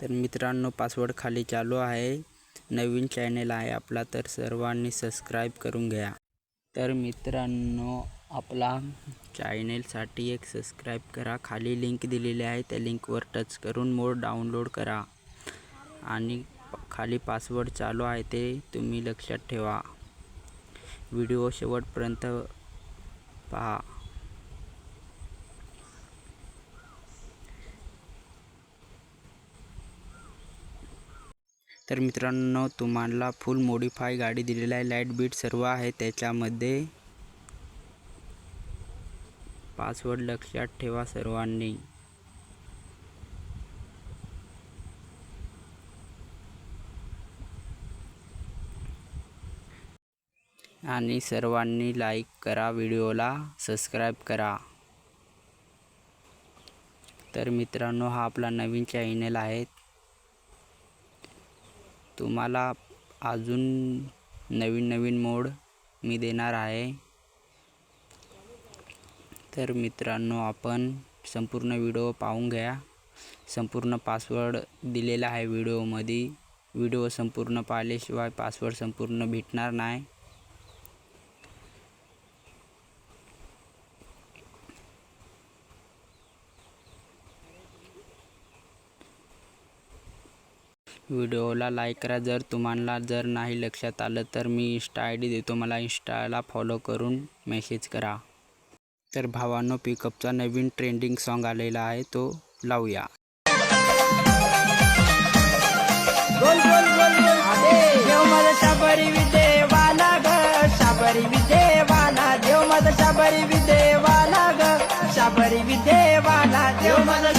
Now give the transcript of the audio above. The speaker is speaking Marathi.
तर मित्रांनो, पासवर्ड खाली चालू आहे. नवीन चॅनल आहे आपला, तर सर्वांनी सबस्क्राईब करून घ्या. तर मित्रांनो, आपला चॅनलसाठी एक सबस्क्राईब करा. खाली लिंक दिलेली आहे, त्या लिंकवर टच करून मोड डाउनलोड करा आणि खाली पासवर्ड चालू आहे ते तुम्ही लक्षात ठेवा. व्हिडिओ शेवटपर्यंत पहा. तर मित्रांनो, तुम्हाला फुल मॉडिफाय गाडी दिलेली आहे. लाईट बीट सर्व आहे त्याच्यामध्ये. पासवर्ड लक्षात ठेवा सर्वांनी. आणि सर्वांनी लाईक करा, व्हिडिओला सबस्क्राईब करा. तर मित्रांनो, हा आपला नवीन चॅनल आहे. तुम्हाला अजून नवीन मोड मी देणार आहे. तर मित्रांनो, आपण संपूर्ण व्हिडिओ पाहून घ्या. संपूर्ण पासवर्ड दिलेला आहे व्हिडिओमध्ये. व्हिडिओ संपूर्ण पाहिल्याशिवाय पासवर्ड संपूर्ण भेटणार नाही. व्हिडिओला लाईक करा. जर तुम्हाला नाही लक्षात आलं तर मी इंस्टा ID देतो, मला इंस्टाला फॉलो करून मेसेज करा. तर भावांनो, पिकअपचा नवीन ट्रेंडिंग सॉन्ग आलेला आहे, तो लावूया. देव माझा शाबरी विदेवाला ग, शाबरी विदेवाला. देव माझा शाबरी विदेवाला ग, शाबरी विदेवाला. देव माझा